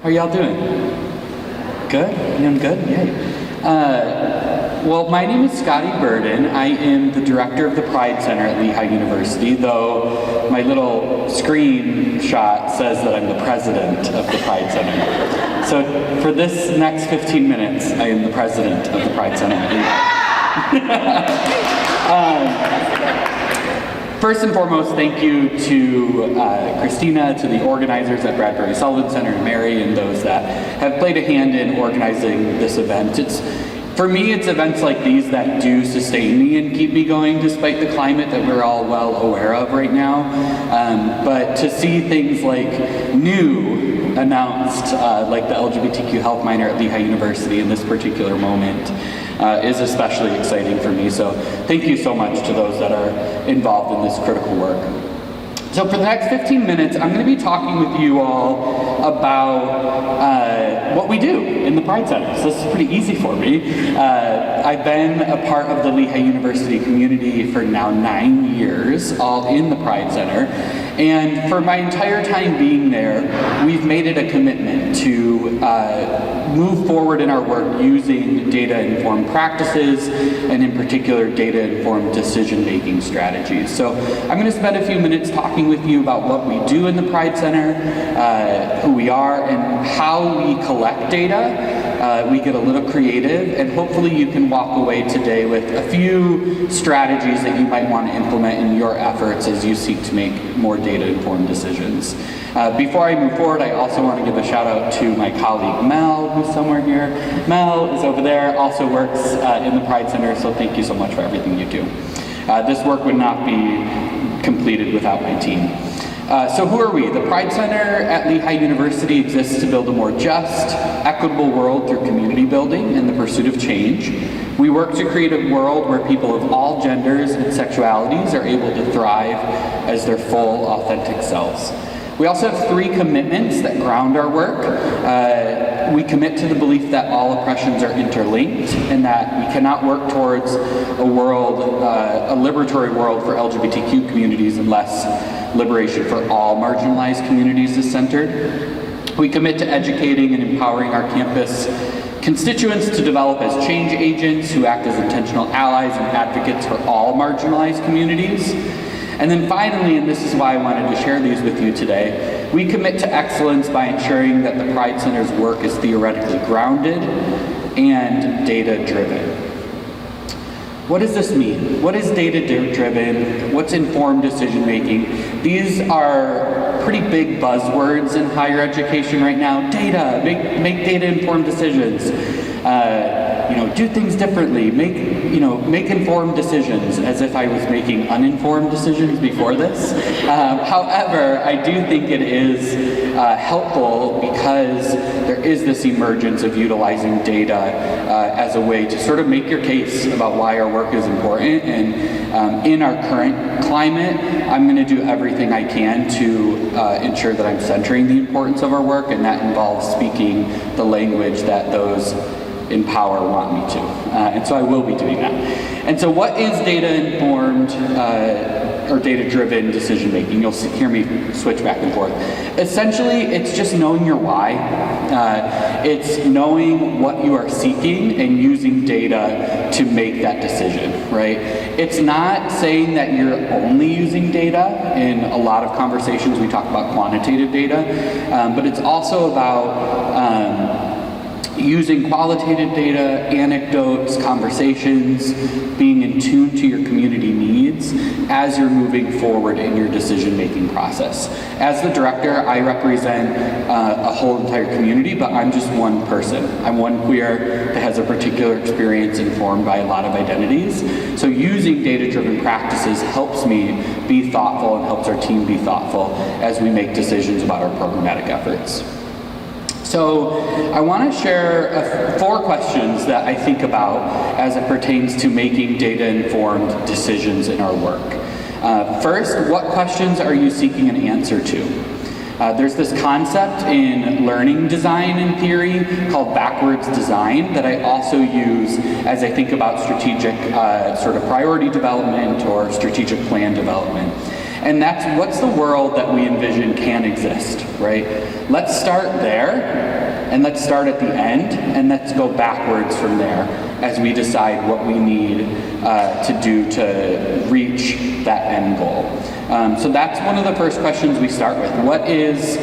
How are y'all doing? Good? Doing good? Yay. Well, my name is Scottie Burden. I am the director of the Pride Center at Lehigh University, though my little screenshot says that I'm the president of the Pride Center. So for this next 15 minutes, I am the president of the Pride Center at Lehigh. First and foremost, thank you to Christina, to the organizers at Bradbury-Sullivan Center, and Mary, and those that have played a hand in organizing this event. For me, it's events like these that do sustain me and keep me going despite the climate that we're all well aware of right now. But to see things like new announced, like the LGBTQ health minor at Lehigh University in this particular moment, is especially exciting for me. So thank you so much to those that are involved in this critical work. So for the next 15 minutes, I'm going to be talking with you all about what we do in the Pride Center. So this is pretty easy for me. I've been a part of the Lehigh University community for now 9 years, all in the Pride Center. And for my entire time being there, we've made it a commitment to move forward in our work using data-informed practices, and in particular, data-informed decision-making strategies. So I'm going to spend a few minutes talking with you about what we do in the Pride Center, who we are, and how we collect data. We get a little creative, and hopefully you can walk away today with a few strategies that you might want to implement in your efforts as you seek to make more data-informed decisions. Before I move forward, I also want to give a shout out to my colleague Mel, who's somewhere here. Mel is over there, also works in the Pride Center, so thank you so much for everything you do. This work would not be completed without my team. So who are we? The Pride Center at Lehigh University exists to build a more just, equitable world through community building and the pursuit of change. We work to create a world where people of all genders and sexualities are able to thrive as their full, authentic selves. We also have 3 commitments that ground our work. We commit to the belief that all oppressions are interlinked, and that we cannot work towards a world, a liberatory world for LGBTQ communities unless liberation for all marginalized communities is centered. We commit to educating and empowering our campus constituents to develop as change agents who act as intentional allies and advocates for all marginalized communities. And then finally, and this is why I wanted to share these with you today, we commit to excellence by ensuring that the Pride Center's work is theoretically grounded and data-driven. What does this mean? What is data-driven? What's informed decision-making? These are pretty big buzzwords in higher education right now. Data, make data-informed decisions. Do things differently. Make informed decisions, as if I was making uninformed decisions before this. However, I do think it is helpful because there is this emergence of utilizing data as a way to sort of make your case about why our work is important. And in our current climate, I'm going to do everything I can to ensure that I'm centering the importance of our work, and that involves speaking the language that those in power want me to. And so I will be doing that. And so what is data-informed or data-driven decision-making? You'll hear me switch back and forth. Essentially, it's just knowing your why. It's knowing what you are seeking and using data to make that decision, right? It's not saying that you're only using data. In a lot of conversations, we talk about quantitative data, but it's also about using qualitative data, anecdotes, conversations, being in tune to your community needs as you're moving forward in your decision-making process. As the director, I represent a whole entire community, but I'm just one person. I'm one queer that has a particular experience informed by a lot of identities. So using data-driven practices helps me be thoughtful and helps our team be thoughtful as we make decisions about our programmatic efforts. So I want to share 4 questions that I think about as it pertains to making data-informed decisions in our work. First, what questions are you seeking an answer to? There's this concept in learning design and theory called backwards design that I also use as I think about strategic sort of priority development or strategic plan development. And that's what's the world that we envision can exist, right? Let's start there, and let's start at the end, and let's go backwards from there as we decide what we need to do to reach that end goal. So that's one of the first questions we start with. What is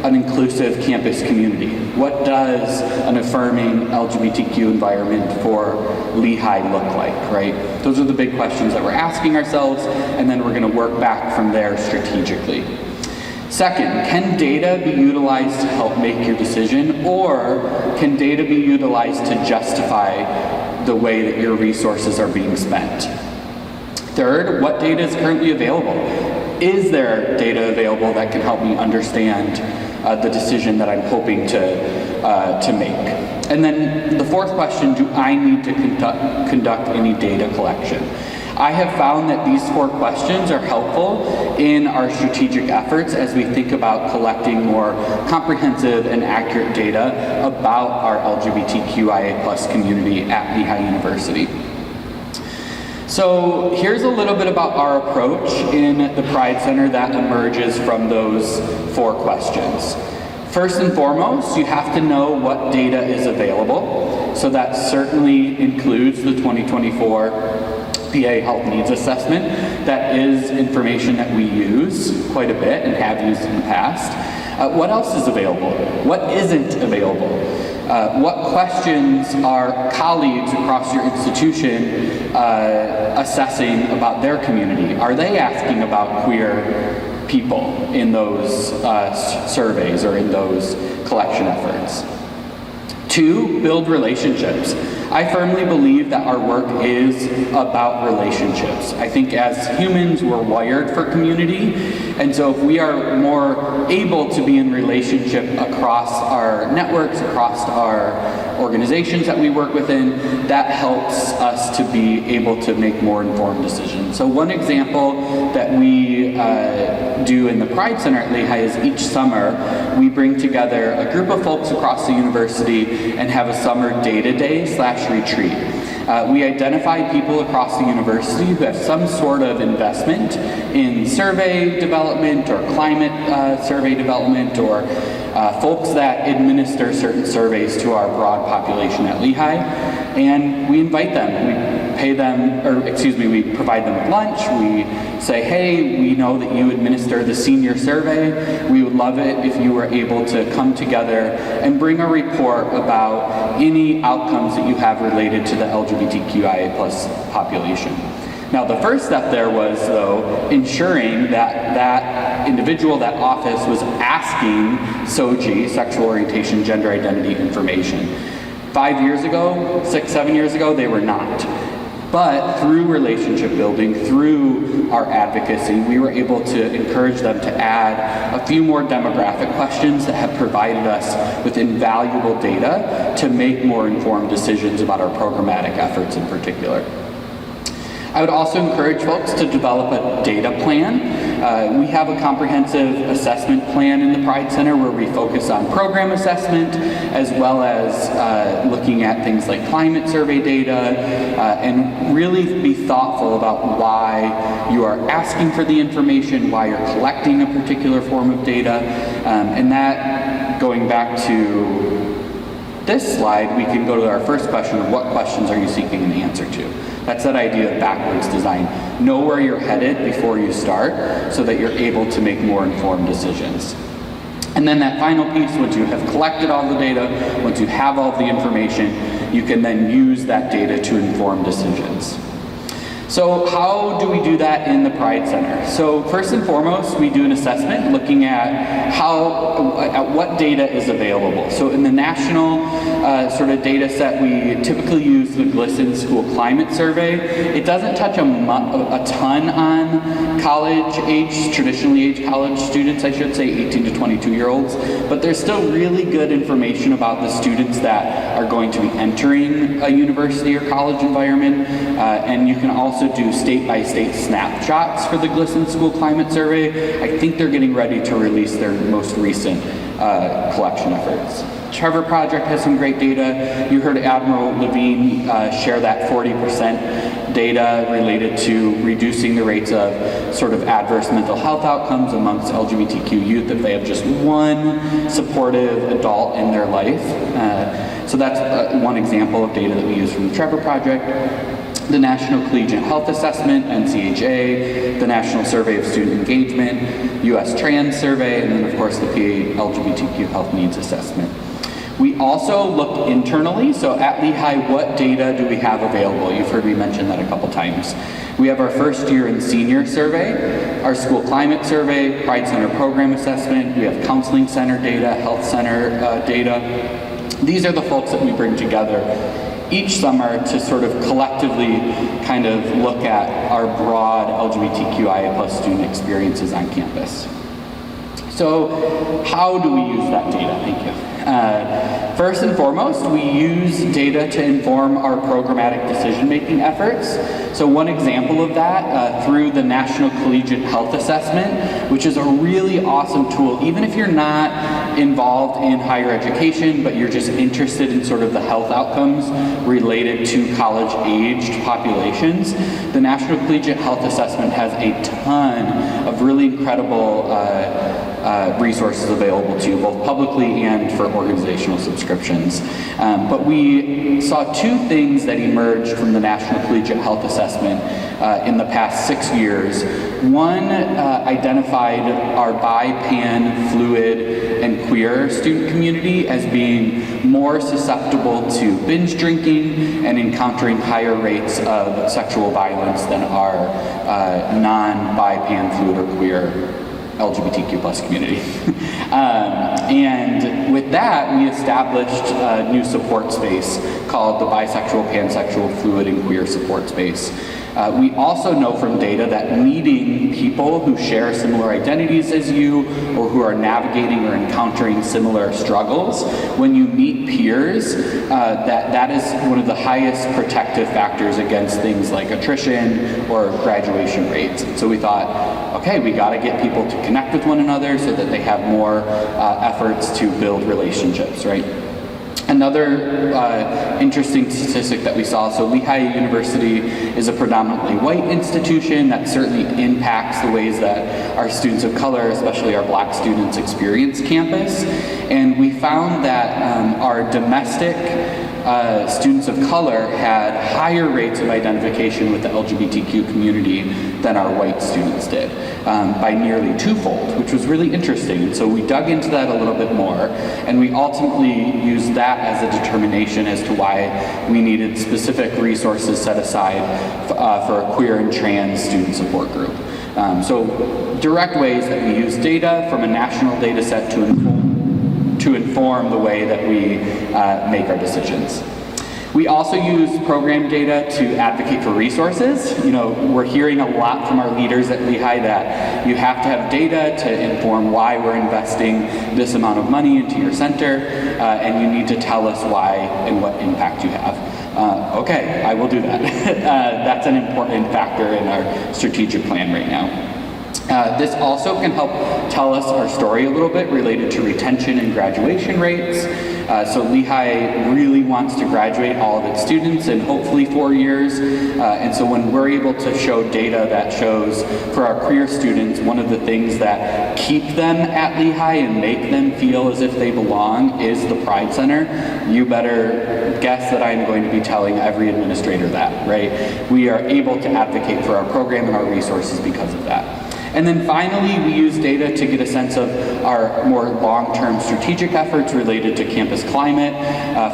an inclusive campus community? What does an affirming LGBTQ environment for Lehigh look like, right? Those are the big questions that we're asking ourselves, and then we're going to work back from there strategically. Second, can data be utilized to help make your decision, or can data be utilized to justify the way that your resources are being spent? Third, what data is currently available? Is there data available that can help me understand the decision that I'm hoping to make? And then the fourth question, do I need to conduct any data collection? I have found that these four questions are helpful in our strategic efforts as we think about collecting more comprehensive and accurate data about our LGBTQIA+ community at Lehigh University. So here's a little bit about our approach in the Pride Center that emerges from those four questions. First and foremost, you have to know what data is available. So that certainly includes the 2024 PA Health Needs Assessment. That is information that we use quite a bit and have used in the past. What else is available? What isn't available? What questions are colleagues across your institution assessing about their community? Are they asking about queer people in those surveys or in those collection efforts? Two, build relationships. I firmly believe that our work is about relationships. I think as humans, we're wired for community, and so if we are more able to be in relationship across our networks, across our organizations that we work within, that helps us to be able to make more informed decisions. So one example that we do in the Pride Center at Lehigh is each summer we bring together a group of folks across the university and have a summer data day/retreat. We identify people across the university who have some sort of investment in survey development or climate survey development, or folks that administer certain surveys to our broad population at Lehigh, and we invite them. We pay them, we provide them with lunch. We say, hey, we know that you administer the senior survey. We would love it if you were able to come together and bring a report about any outcomes that you have related to the LGBTQIA+ population. Now, the first step there was, though, ensuring that that individual, that office, was asking SOGI, sexual orientation, gender identity information. 5 years ago, 6, 7 years ago, they were not. But through relationship building, through our advocacy, we were able to encourage them to add a few more demographic questions that have provided us with invaluable data to make more informed decisions about our programmatic efforts in particular. I would also encourage folks to develop a data plan. We have a comprehensive assessment plan in the Pride Center where we focus on program assessment as well as looking at things like climate survey data and really be thoughtful about why you are asking for the information, why you're collecting a particular form of data, and that, going back to this slide, we can go to our first question of what questions are you seeking an answer to? That's that idea of backwards design. Know where you're headed before you start so that you're able to make more informed decisions. And then that final piece, once you have collected all the data, once you have all the information, you can then use that data to inform decisions. So how do we do that in the Pride Center? So first and foremost, we do an assessment looking at what data is available. So in the national sort of data set, we typically use the GLSEN School Climate Survey. It doesn't touch a ton on college-age, traditionally aged college students, I should say, 18 to 22-year-olds, but there's still really good information about the students that are going to be entering a university or college environment, and you can also do state-by-state snapshots for the GLSEN School Climate Survey. I think they're getting ready to release their most recent collection efforts. Trevor Project has some great data. You heard Admiral Levine share that 40% data related to reducing the rates of sort of adverse mental health outcomes amongst LGBTQ youth if they have just one supportive adult in their life. So that's one example of data that we use from the Trevor Project. The National Collegiate Health Assessment, NCHA, the National Survey of Student Engagement, US Trans Survey, and then of course the PA LGBTQ Health Needs Assessment. We also looked internally, so at Lehigh, what data do we have available? You've heard me mention that a couple times. We have our first year and senior survey, our school climate survey, Pride Center program assessment, we have counseling center data, health center data. These are the folks that we bring together each summer to sort of collectively kind of look at our broad LGBTQIA plus student experiences on campus. So how do we use that data? Thank you. First and foremost, we use data to inform our programmatic decision-making efforts. So one example of that through the National Collegiate Health Assessment, which is a really awesome tool, even if you're not involved in higher education, but you're just interested in sort of the health outcomes related to college-aged populations. The National Collegiate Health Assessment has a ton of really incredible resources available to you, both publicly and for organizational subscriptions. But we saw two things that emerged from the National Collegiate Health Assessment in the past 6 years. One identified our bi, pan, fluid, and queer student community as being more susceptible to binge drinking and encountering higher rates of sexual violence than our non-bi, pan, fluid, or queer LGBTQ plus community. And with that, we established a new support space called the Bisexual, Pansexual, Fluid, and Queer Support Space. We also know from data that meeting people who share similar identities as you or who are navigating or encountering similar struggles, when you meet peers, that is one of the highest protective factors against things like attrition or graduation rates. So we thought, okay, we got to get people to connect with one another so that they have more efforts to build relationships, right? Another interesting statistic that we saw, so Lehigh University is a predominantly white institution that certainly impacts the ways that our students of color, especially our Black students, experience campus. And we found that our domestic students of color had higher rates of identification with the LGBTQ community than our white students did, by nearly twofold, which was really interesting. And so we dug into that a little bit more, and we ultimately used that as a determination as to why we needed specific resources set aside for a queer and trans student support group. So direct ways that we use data from a national data set to inform the way that we make our decisions. We also use program data to advocate for resources. You know, we're hearing a lot from our leaders at Lehigh that you have to have data to inform why we're investing this amount of money into your center, and you need to tell us why and what impact you have. Okay, I will do that. That's an important factor in our strategic plan right now. This also can help tell us our story a little bit related to retention and graduation rates. So Lehigh really wants to graduate all of its students in hopefully 4 years. And so when we're able to show data that shows for our queer students, one of the things that keep them at Lehigh and make them feel as if they belong is the Pride Center, you better guess that I'm going to be telling every administrator that, right? We are able to advocate for our program and our resources because of that. And then finally, we use data to get a sense of our more long-term strategic efforts related to campus climate.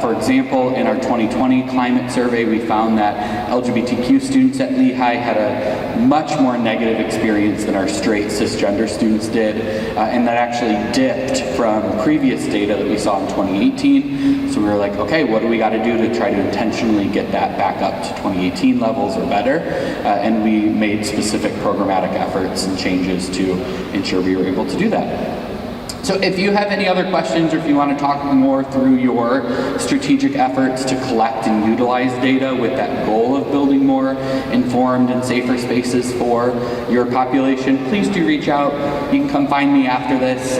For example, in our 2020 climate survey, we found that LGBTQ students at Lehigh had a much more negative experience than our straight cisgender students did, and that actually dipped from previous data that we saw in 2018. So we were like, okay, what do we got to do to try to intentionally get that back up to 2018 levels or better? And we made specific programmatic efforts and changes to ensure we were able to do that. So if you have any other questions, or if you want to talk more through your strategic efforts to collect and utilize data with that goal of building more informed and safer spaces for your population, please do reach out. You can come find me after this,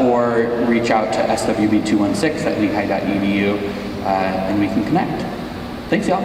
or reach out to swb216@lehigh.edu, and we can connect. Thanks, y'all.